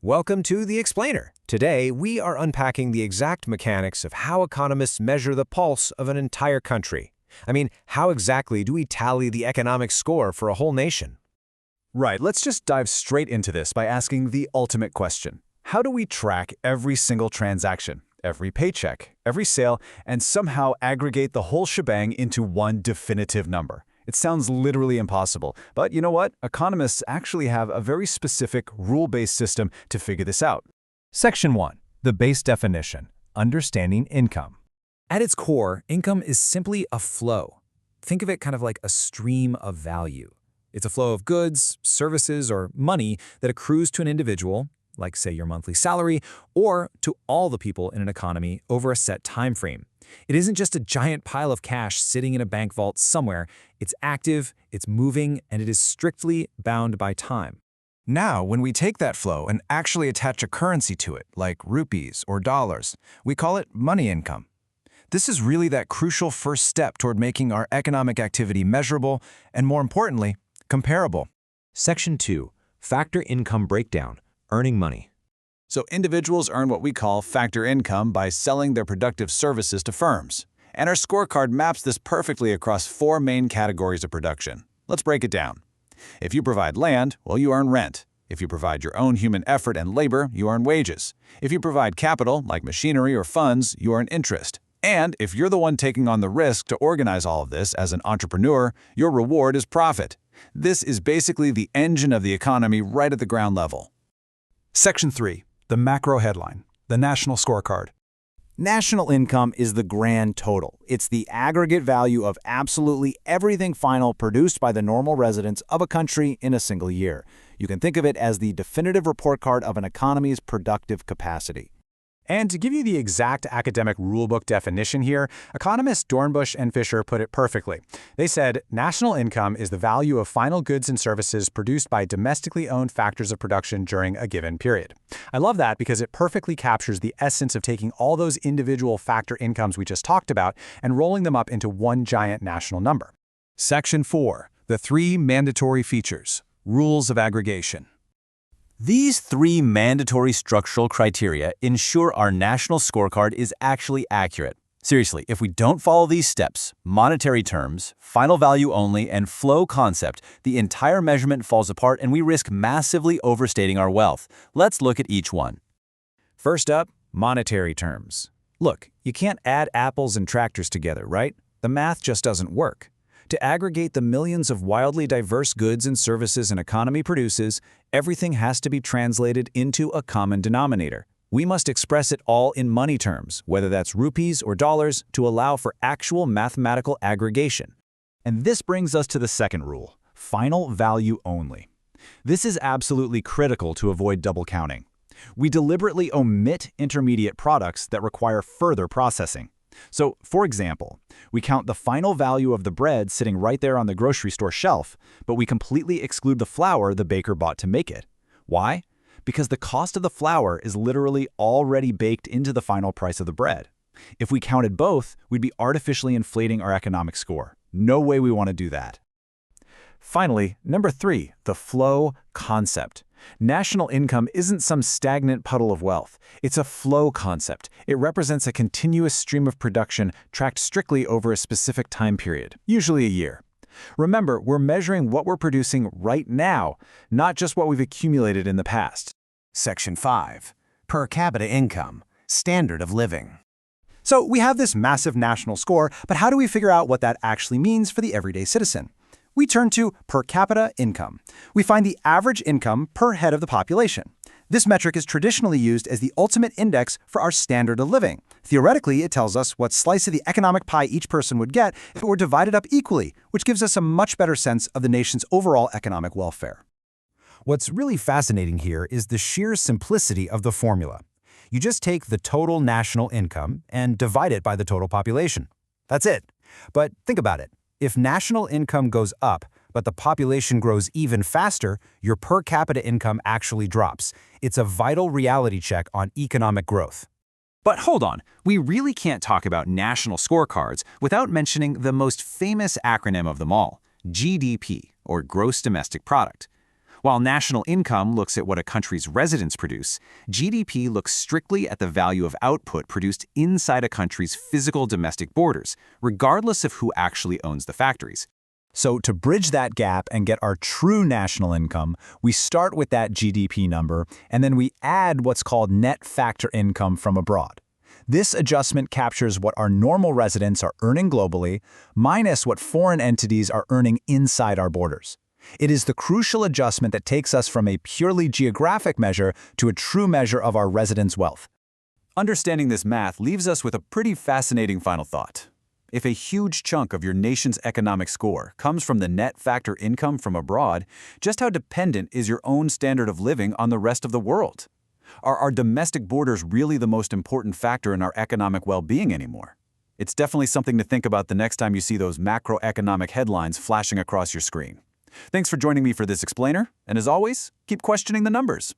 Welcome to The Explainer. Today, we are unpacking the exact mechanics of how economists measure the pulse of an entire country. How exactly do we tally the economic score for a whole nation? Right, let's just dive straight into this by asking the ultimate question. How do we track every single transaction, every paycheck, every sale, and somehow aggregate the whole shebang into one definitive number? It sounds literally impossible, but you know what? Economists actually have a very specific, rule-based system to figure this out. Section 1. The base definition. Understanding income. At its core, income is simply a flow. Think of it kind of like a stream of value. It's a flow of goods, services, or money that accrues to an individual, like say your monthly salary, or to all the people in an economy over a set time frame. It isn't just a giant pile of cash sitting in a bank vault somewhere. It's active, it's moving, and it is strictly bound by time. Now, when we take that flow and actually attach a currency to it, like rupees or dollars, we call it money income. This is really that crucial first step toward making our economic activity measurable and, more importantly, comparable. Section 2. Factor income breakdown. Earning money. So individuals earn what we call factor income by selling their productive services to firms. And our scorecard maps this perfectly across four main categories of production. Let's break it down. If you provide land, well, you earn rent. If you provide your own human effort and labor, you earn wages. If you provide capital, like machinery or funds, you earn interest. And if you're the one taking on the risk to organize all of this as an entrepreneur, your reward is profit. This is basically the engine of the economy right at the ground level. Section 3. The macro headline, the national scorecard. National income is the grand total. It's the aggregate value of absolutely everything final produced by the normal residents of a country in a single year. You can think of it as the definitive report card of an economy's productive capacity. And to give you the exact academic rulebook definition here, economists Dornbush and Fisher put it perfectly. They said, national income is the value of final goods and services produced by domestically owned factors of production during a given period. I love that because it perfectly captures the essence of taking all those individual factor incomes we just talked about and rolling them up into one giant national number. Section 4. The three mandatory features. Rules of aggregation. These three mandatory structural criteria ensure our national scorecard is actually accurate. Seriously, if we don't follow these steps, monetary terms, final value only, and flow concept, the entire measurement falls apart and we risk massively overstating our wealth. Let's look at each one. First up, monetary terms. Look, you can't add apples and tractors together, right? The math just doesn't work. To aggregate the millions of wildly diverse goods and services an economy produces, everything has to be translated into a common denominator. We must express it all in money terms, whether that's rupees or dollars, to allow for actual mathematical aggregation. And this brings us to the second rule, final value only. This is absolutely critical to avoid double counting. We deliberately omit intermediate products that require further processing. So, for example, we count the final value of the bread sitting right there on the grocery store shelf, but we completely exclude the flour the baker bought to make it. Why? Because the cost of the flour is literally already baked into the final price of the bread. If we counted both, we'd be artificially inflating our economic score. No way we want to do that. Finally, number 3, the flow concept. National income isn't some stagnant puddle of wealth. It's a flow concept. It represents a continuous stream of production tracked strictly over a specific time period, usually a year. Remember, we're measuring what we're producing right now, not just what we've accumulated in the past. Section 5. Per capita income. Standard of living. So we have this massive national score, but how do we figure out what that actually means for the everyday citizen? We turn to per capita income. We find the average income per head of the population. This metric is traditionally used as the ultimate index for our standard of living. Theoretically, it tells us what slice of the economic pie each person would get if it were divided up equally, which gives us a much better sense of the nation's overall economic welfare. What's really fascinating here is the sheer simplicity of the formula. You just take the total national income and divide it by the total population. That's it. But think about it. If national income goes up, but the population grows even faster, your per capita income actually drops. It's a vital reality check on economic growth. But hold on, we really can't talk about national scorecards without mentioning the most famous acronym of them all, GDP, or Gross Domestic Product. While national income looks at what a country's residents produce, GDP looks strictly at the value of output produced inside a country's physical domestic borders, regardless of who actually owns the factories. So to bridge that gap and get our true national income, we start with that GDP number, and then we add what's called net factor income from abroad. This adjustment captures what our normal residents are earning globally, minus what foreign entities are earning inside our borders. It is the crucial adjustment that takes us from a purely geographic measure to a true measure of our residents' wealth. Understanding this math leaves us with a pretty fascinating final thought. If a huge chunk of your nation's economic score comes from the net factor income from abroad, just how dependent is your own standard of living on the rest of the world? Are our domestic borders really the most important factor in our economic well-being anymore? It's definitely something to think about the next time you see those macroeconomic headlines flashing across your screen. Thanks for joining me for this explainer, and as always, keep questioning the numbers.